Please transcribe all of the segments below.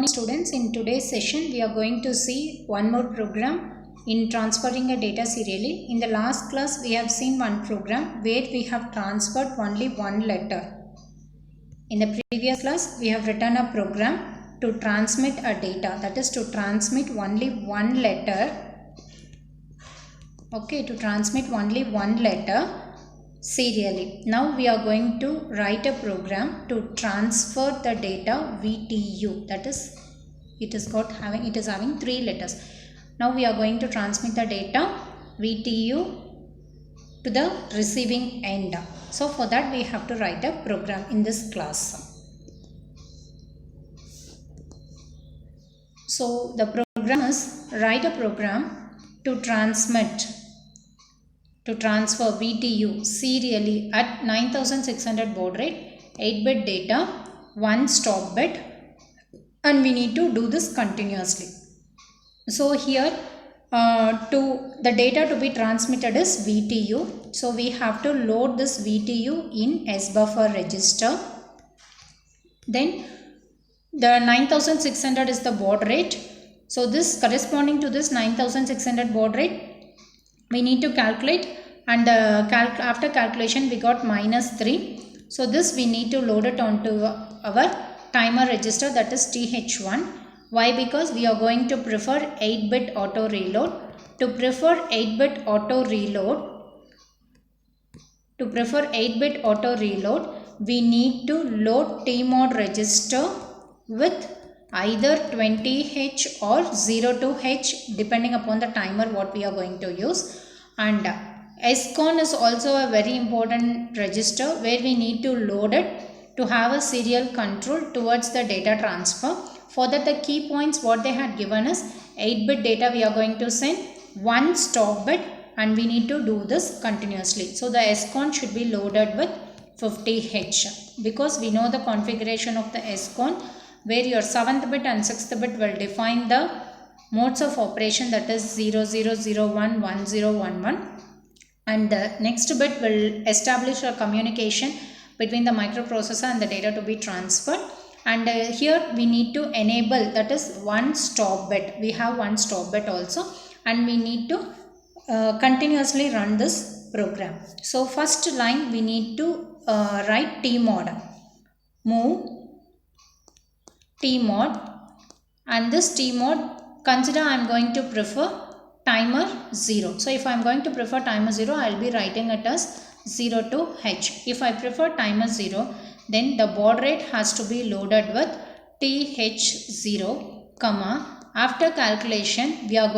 Students, in today's session we are going to see one more program in transferring a data serially. In the last class we have seen one program where we have transferred only one letter. In the previous class we have written a program to transmit a data, that is to transmit only one letter. Okay, to transmit only one letter serially. Now we are going to write a program to transfer the data VTU, that is it is having three letters. Now we are going to transmit the data VTU to the receiving end. So for that we have to write a program in this class. So the program is write a program to transfer VTU serially at 9600 baud rate, 8-bit data, 1 stop bit, and we need to do this continuously. So here the data to be transmitted is VTU. So we have to load this VTU in SBuffer register. Then the 9600 is the baud rate. So this corresponding to this 9600 baud rate, we need to calculate, and after calculation we got -3. So this we need to load it onto our timer register, that is TH1. Why? Because we are going to prefer 8-bit auto reload. To prefer 8-bit auto reload, we need to load TMOD register with either 20H or 02H depending upon the timer what we are going to use. And SCON is also a very important register where we need to load it to have a serial control towards the data transfer. For that, the key points what they had given is 8-bit data we are going to send, 1 stop bit, and we need to do this continuously. So the SCON should be loaded with 50H because we know the configuration of the SCON where your 7th bit and 6th bit will define the modes of operation, that is 0001, 1011, and the next bit will establish a communication between the microprocessor and the data to be transferred. And here we need to enable, that is 1 stop bit. We have 1 stop bit also, and we need to continuously run this program. So first line we need to write TMOD, move TMOD, and this TMOD, consider I am going to prefer timer 0. So if I am going to prefer timer 0, I will be writing it as 02H. If I prefer timer 0, then the baud rate has to be loaded with TH0, after calculation we are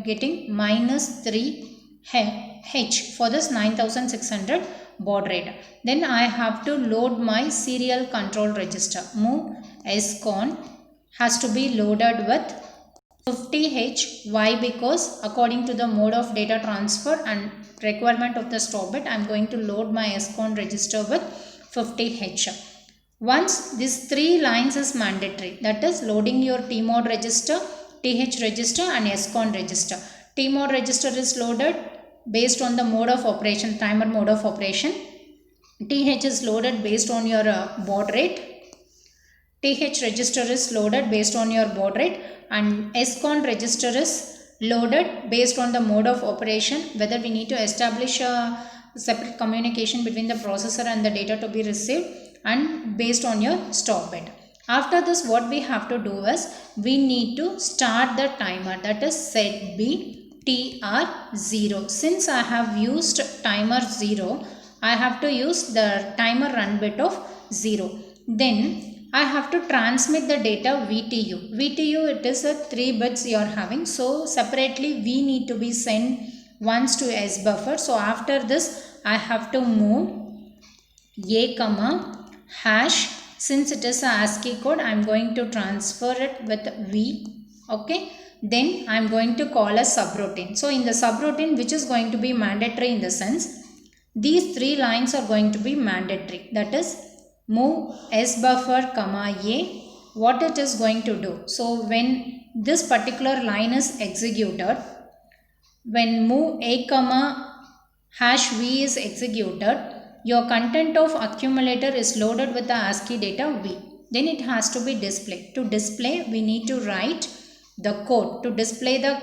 getting -3H for this 9600 baud rate. Then I have to load my serial control register. Move SCON has to be loaded with 50H. Why? Because according to the mode of data transfer and requirement of the stop bit, I am going to load my SCON register with 50H. Once these 3 lines is mandatory, that is loading your TMOD register, TH register, and SCON register. TMOD register is loaded based on the mode of operation, timer mode of operation. TH is loaded based on your baud rate. TH register is loaded based on your baud rate, and SCON register is loaded based on the mode of operation, whether we need to establish a separate communication between the processor and the data to be received, and based on your stop bit. After this, what we have to do is we need to start the timer, that is set B TR0. Since I have used timer 0, I have to use the timer run bit of 0. Then I have to transmit the data VTU. VTU, it is a 3 bits you are having. So separately we need to be sent once to SBuffer. So after this I have to move A, hash. Since it is a ASCII code, I am going to transfer it with V. Okay. Then I am going to call a subroutine. So in the subroutine, which is going to be mandatory in the sense, these 3 lines are going to be mandatory. That is move SBuffer, A. What it is going to do? So when this particular line is executed, when move A, hash V is executed, your content of accumulator is loaded with the ASCII data V. then it has to be display. To display, we need to write the code. To display the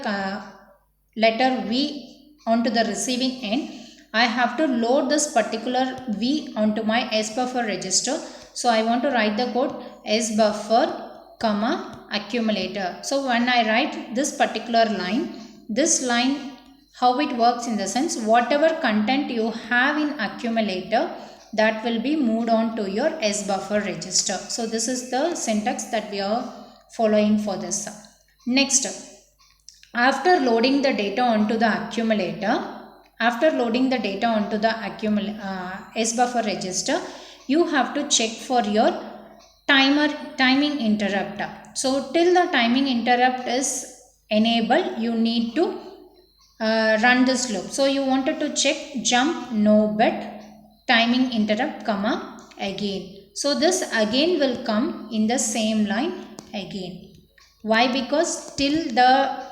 letter V onto the receiving end, I have to load this particular V onto my SBuffer register. So I want to write the code SBuffer, comma, accumulator. So when I write this particular line, this line, how it works in the sense, whatever content you have in accumulator, that will be moved on to your SBuffer register. So this is the syntax that we are following for this. Next, after loading the data onto the accumulator, SBuffer register, you have to check for your timing interrupt. So till the timing interrupt is enabled, you need to run this loop. So you wanted to check jump no bit timing interrupt, comma, again. So this again will come in the same line again. Why? Because till the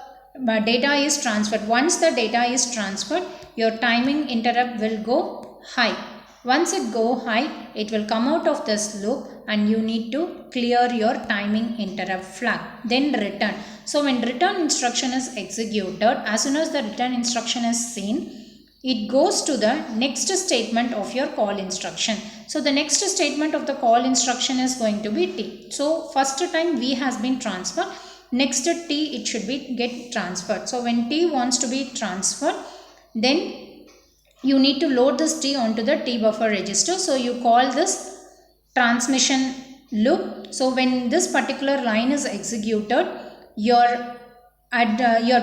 data is transferred. Once the data is transferred, your timing interrupt will go high. Once it go high, it will come out of this loop and you need to clear your timing interrupt flag. Then return. So when return instruction is executed, as soon as the return instruction is seen, it goes to the next statement of your call instruction. So the next statement of the call instruction is going to be T. So first time V has been transferred, next T it should be get transferred. So when T wants to be transferred, then you need to load this T onto the T buffer register. So you call this transmission loop. So when this particular line is executed, your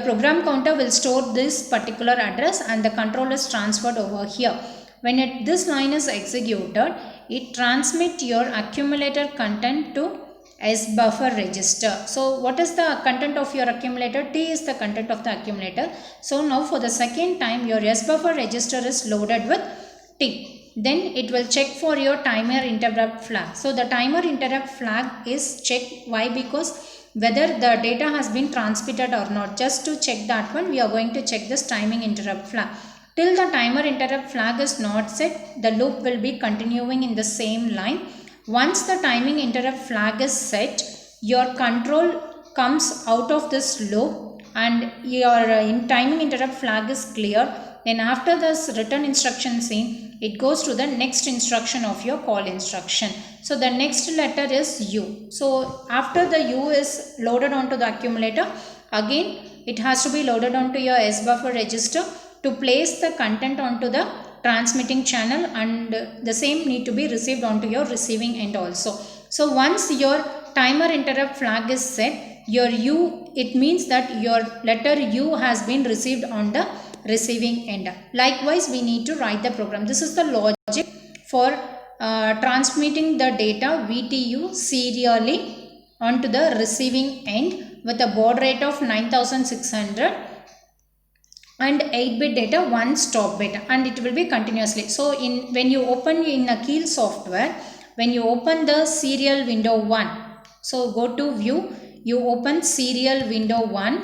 program counter will store this particular address and the control is transferred over here. When this line is executed, it transmits your accumulator content to SBuffer register. So what is the content of your accumulator? T is the content of the accumulator. So now for the second time, your SBuffer register is loaded with T. Then it will check for your timer interrupt flag. So the timer interrupt flag is checked. Why? Because whether the data has been transmitted or not. Just to check that one, we are going to check this timing interrupt flag. Till the timer interrupt flag is not set, the loop will be continuing in the same line. Once the timing interrupt flag is set, your control comes out of this loop and your timing interrupt flag is clear. Then after this return instruction scene, it goes to the next instruction of your call instruction. So the next letter is U. So after the U is loaded onto the accumulator, again it has to be loaded onto your SBuffer register to place the content onto the transmitting channel, and the same need to be received onto your receiving end also. So once your timer interrupt flag is set, your U, it means that your letter U has been received on the receiving end. Likewise, we need to write the program. This is the logic for transmitting the data VTU serially onto the receiving end with a baud rate of 9600 and 8-bit data, 1 stop bit, and it will be continuously. So when you open in a Keil software, when you open the serial window 1, so go to view, you open serial window 1,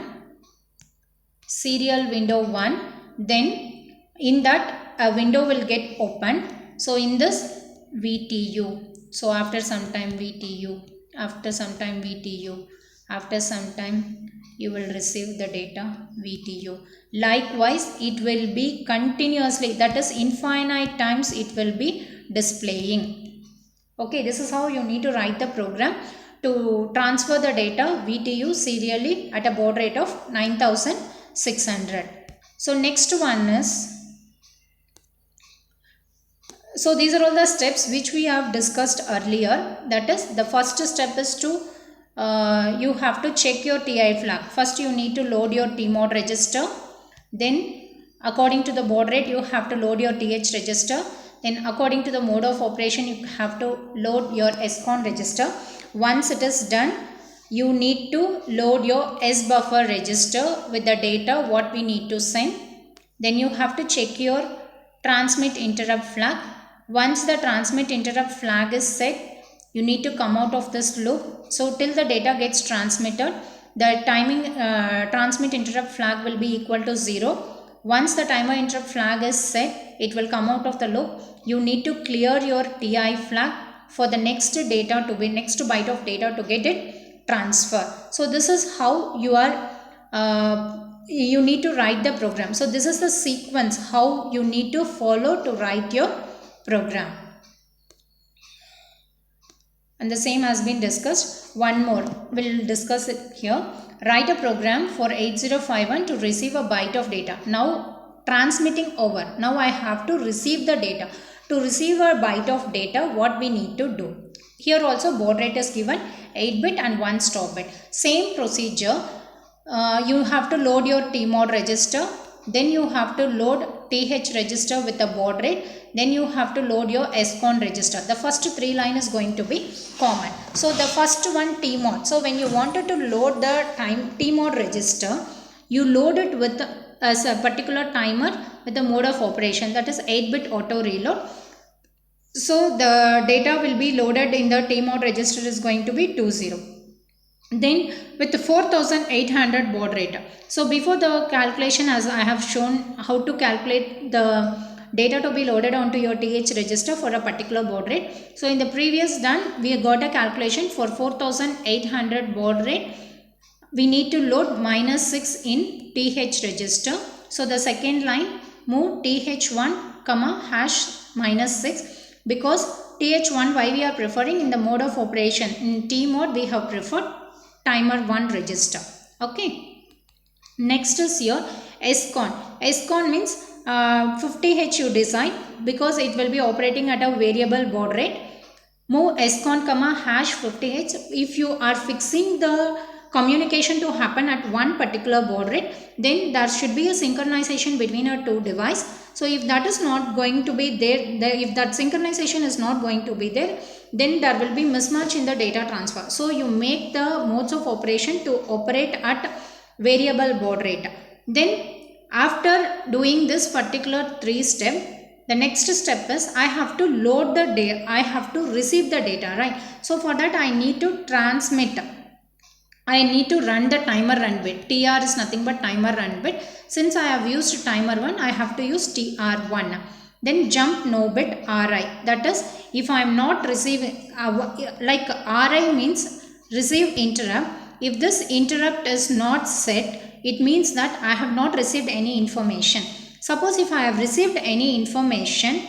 then in that a window will get opened. So in this VTU, so after some time VTU, after some time VTU, after some time you will receive the data VTU. Likewise, it will be continuously, that is infinite times it will be displaying. Okay, this is how you need to write the program to transfer the data VTU serially at a baud rate of 9600. So next one is, so these are all the steps which we have discussed earlier. That is, the first step is to you have to check your TI flag. First you need to load your TMOD register. Then according to the baud rate you have to load your TH register. Then according to the mode of operation you have to load your SCON register. Once it is done, you need to load your SBuffer register with the data what we need to send. Then you have to check your transmit interrupt flag. Once the transmit interrupt flag is set, you need to come out of this loop. So till the data gets transmitted, the timing transmit interrupt flag will be equal to 0. Once the timer interrupt flag is set, it will come out of the loop. You need to clear your TI flag. for the next data to be next byte of data to get it transfer. So this is how you are you need to write the program. So this is the sequence how you need to follow to write your program. And the same has been discussed. One more, we'll discuss it here. Write a program for 8051 to receive a byte of data. Now transmitting over. Now I have to receive the data. To receive a byte of data, what we need to do? Here also baud rate is given 8-bit and 1 stop bit. Same procedure. You have to load your TMOD register. Then you have to load TH register with the baud rate. Then you have to load your SCON register. The first 3 line is going to be common. So the first one TMOD. So when you wanted to load the TMOD register, you load it with as a particular timer with the mode of operation, that is 8-bit auto reload. So the data will be loaded in the TMOD register is going to be 20. Then with the 4800 baud rate. So before the calculation, as I have shown how to calculate the data to be loaded onto your TH register for a particular baud rate. So in the previous done, we got a calculation for 4800 baud rate. We need to load -6 in TH register. So the second line, move TH1 comma hash -6, because TH1 why we are preferring in the mode of operation. In T mode we have preferred timer 1 register. Okay. Next is your SCON. SCON means 50H you design, because it will be operating at a variable baud rate. Move SCON comma hash 50H. If you are fixing the communication to happen at one particular baud rate, then there should be a synchronization between our two devices. So if that is not going to be there, if that synchronization is not going to be there, then there will be mismatch in the data transfer. So you make the modes of operation to operate at variable baud rate. Then after doing this particular 3 step, the next step is I have to load the data, I have to receive the data, right? So for that I need to transmit. I need to run the timer run bit. TR is nothing but timer run bit. Since I have used timer 1, I have to use TR1. Then jump no bit RI. That is, if I am not receiving, like RI means receive interrupt. If this interrupt is not set, it means that I have not received any information. Suppose if I have received any information,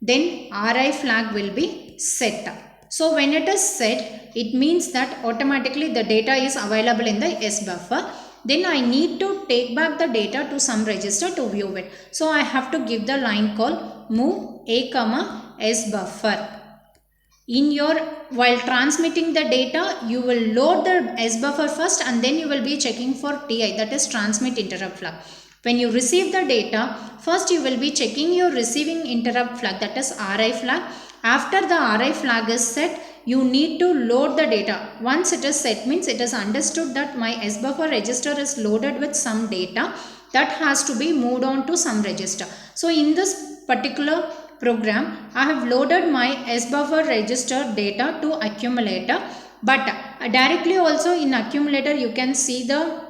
then RI flag will be set. So when it is set, it means that automatically the data is available in the S buffer. Then I need to take back the data to some register to view it. So I have to give the line call move A comma S buffer. While transmitting the data, you will load the S buffer first and then you will be checking for TI, that is transmit interrupt flag. When you receive the data, first you will be checking your receiving interrupt flag, that is RI flag. After the RI flag is set, you need to load the data. Once it is set, means it is understood that my S buffer register is loaded with some data that has to be moved on to some register. So in this particular program, I have loaded my S buffer register data to accumulator, but directly also in accumulator you can see the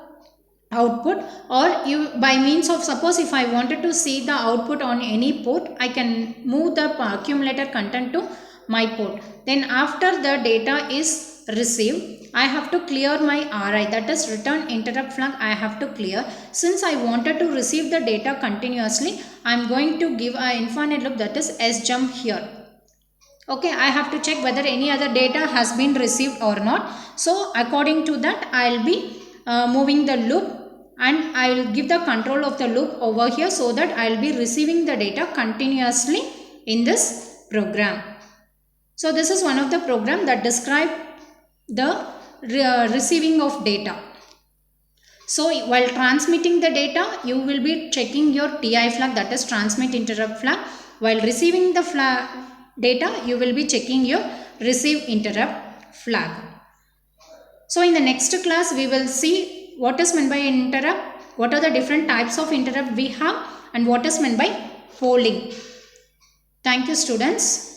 output, or you by means of, suppose if I wanted to see the output on any port, I can move the accumulator content to my port. Then after the data is received, I have to clear my RI, that is return interrupt flag I have to clear. Since I wanted to receive the data continuously, I am going to give an infinite loop, that is S jump here. Okay, I have to check whether any other data has been received or not. So according to that, I will be moving the loop, and I will give the control of the loop over here, so that I will be receiving the data continuously in this program. So this is one of the program that describe the receiving of data. So while transmitting the data, you will be checking your TI flag, that is transmit interrupt flag. While receiving the data, you will be checking your receive interrupt flag. So in the next class, we will see what is meant by interrupt, what are the different types of interrupt we have, and what is meant by polling. Thank you, students.